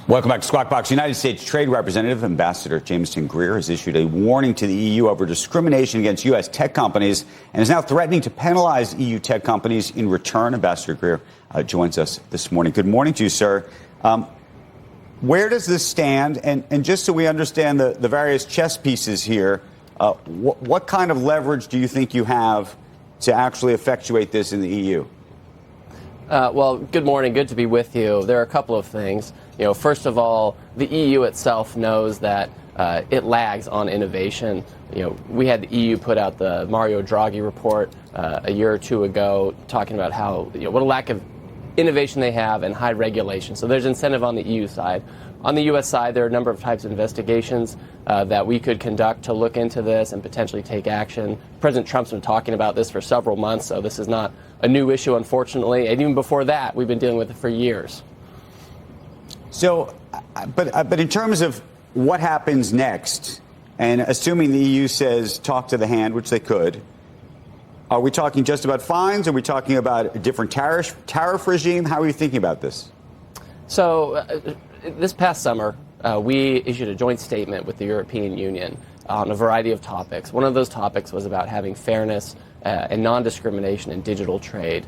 Welcome back to Squawk Box. United States Trade Representative Ambassador Jamieson Greer has issued a warning to the EU over discrimination against U.S. tech companies and is now threatening to penalize EU tech companies in return. Ambassador Greer joins us this morning. Good morning to you, sir. Where does this stand? And just so we understand the various chess pieces here, what kind of leverage do you think you have to actually effectuate this in the EU? Well, good morning. Good to be with you. There are a couple of things. First of all, the EU itself knows that it lags on innovation. We had the EU put out the Mario Draghi report a year or two ago talking about how, what a lack of innovation they have and high regulation. So there's incentive on the EU side. On the U.S. side, there are a number of types of investigations that we could conduct to look into this and potentially take action. President Trump's been talking about this for several months, so this is not a new issue, unfortunately. And even before that, we've been dealing with it for years. So, but in terms of what happens next, and assuming the EU says talk to the hand, which they could, are we talking just about fines? Are we talking about a different tariff regime? How are you thinking about this? So this past summer, we issued a joint statement with the European Union on a variety of topics. One of those topics was about having fairness and non-discrimination in digital trade.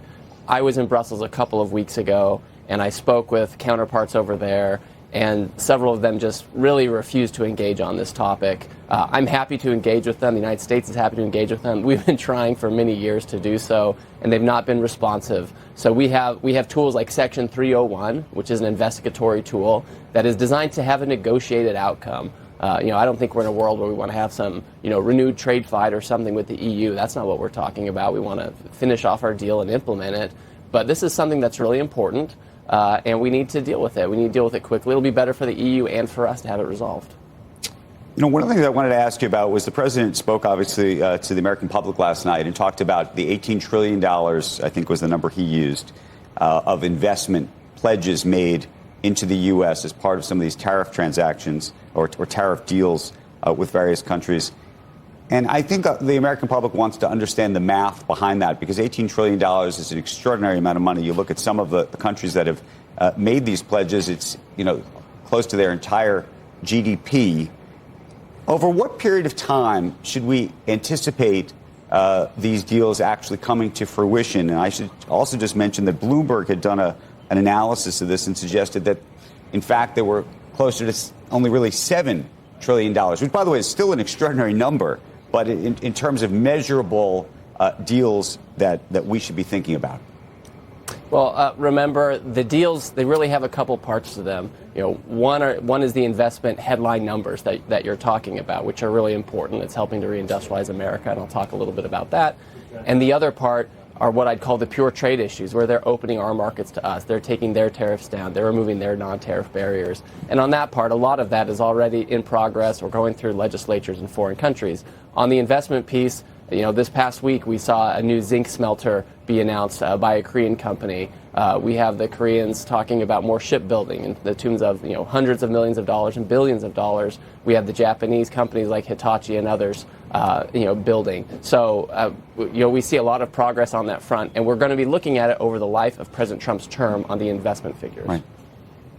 I was in Brussels a couple of weeks ago, and I spoke with counterparts over there, and several of them just really refused to engage on this topic. I'm happy to engage with them. The United States is happy to engage with them. We've been trying for many years to do so, and they've not been responsive. So we have tools like Section 301, which is an investigatory tool that is designed to have a negotiated outcome. I don't think we're in a world where we want to have some, renewed trade fight or something with the EU. That's not what we're talking about. We want to finish off our deal and implement it. But this is something that's really important, and we need to deal with it. We need to deal with it quickly. It'll be better for the EU and for us to have it resolved. One of the things I wanted to ask you about was the president spoke, obviously, to the American public last night and talked about the $18 trillion, I think was the number he used, of investment pledges made into the U.S. as part of some of these tariff transactions or tariff deals with various countries. And I think the American public wants to understand the math behind that, because $18 trillion is an extraordinary amount of money. You look at some of the countries that have made these pledges, it's, close to their entire GDP. Over what period of time should we anticipate these deals actually coming to fruition? And I should also just mention that Bloomberg had done an analysis of this and suggested that, in fact, there were closer to only really $7 trillion, which, by the way, is still an extraordinary number, but in terms of measurable deals that we should be thinking about. Well, remember, the deals, they really have a couple parts to them. One is the investment headline numbers that you're talking about, which are really important. It's helping to reindustrialize America, and I'll talk a little bit about that. And the other part are what I'd call the pure trade issues, where they're opening our markets to us. They're taking their tariffs down. They're removing their non-tariff barriers. And on that part, a lot of that is already in progress or going through legislatures in foreign countries. On the investment piece, this past week we saw a new zinc smelter be announced by a Korean company. We have the Koreans talking about more shipbuilding in the tunes of hundreds of millions of dollars and billions of dollars. We have the Japanese companies like Hitachi and others building. So we see a lot of progress on that front, and we're going to be looking at it over the life of President Trump's term on the investment figures. Right.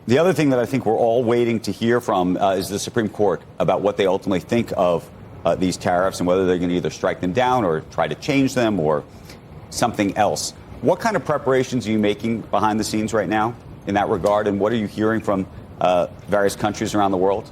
The other thing that I think we're all waiting to hear from is the Supreme Court about what they ultimately think of these tariffs and whether they're going to either strike them down or try to change them or something else. What kind of preparations are you making behind the scenes right now in that regard, and what are you hearing from various countries around the world?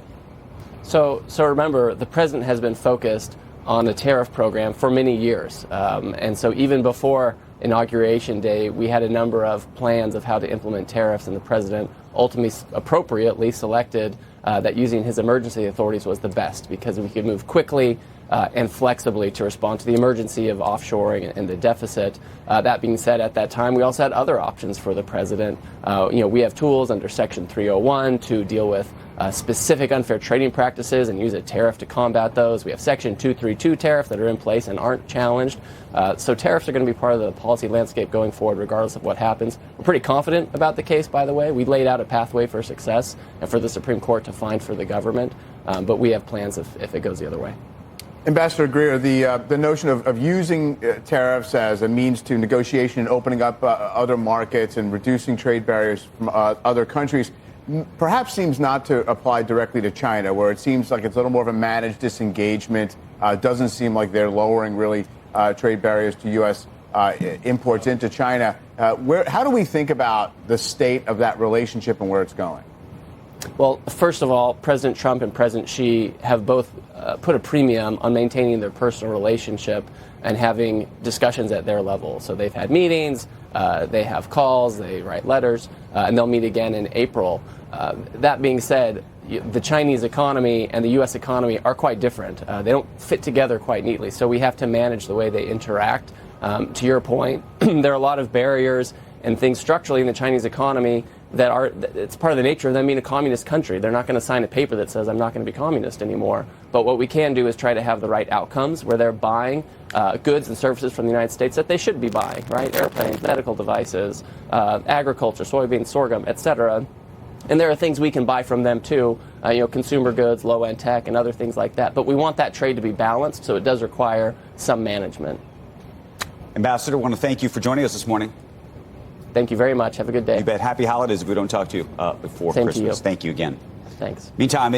So remember, the president has been focused on a tariff program for many years. And so even before Inauguration Day, we had a number of plans of how to implement tariffs, and the president ultimately appropriately selected that using his emergency authorities was the best, because we could move quickly and flexibly to respond to the emergency of offshoring and the deficit. That being said, at that time, we also had other options for the president. We have tools under Section 301 to deal with specific unfair trading practices and use a tariff to combat those. We have Section 232 tariffs that are in place and aren't challenged. So tariffs are going to be part of the policy landscape going forward, regardless of what happens. We're pretty confident about the case, by the way. We laid out a pathway for success and for the Supreme Court to find for the government. But we have plans if it goes the other way. Ambassador Greer, the notion of using tariffs as a means to negotiation and opening up other markets and reducing trade barriers from other countries, perhaps seems not to apply directly to China, where it seems like it's a little more of a managed disengagement. Doesn't seem like they're lowering really trade barriers to U.S. Imports into China. How do we think about the state of that relationship and where it's going? Well, first of all, President Trump and President Xi have both put a premium on maintaining their personal relationship and having discussions at their level. So they've had meetings, they have calls, they write letters, and they'll meet again in April. That being said, the Chinese economy and the U.S. economy are quite different. They don't fit together quite neatly, so we have to manage the way they interact. To your point, there are a lot of barriers and things structurally in the Chinese economy it's part of the nature of them being a communist country. They're not going to sign a paper that says, I'm not going to be communist anymore. But what we can do is try to have the right outcomes where they're buying goods and services from the United States that they should be buying, right? Airplanes, medical devices, agriculture, soybeans, sorghum, et cetera. And there are things we can buy from them too, consumer goods, low-end tech, and other things like that. But we want that trade to be balanced, so it does require some management. Ambassador, I want to thank you for joining us this morning. Thank you very much. Have a good day. You bet. Happy holidays if we don't talk to you before Same Christmas. to you. Thank you again. Thanks. Meantime,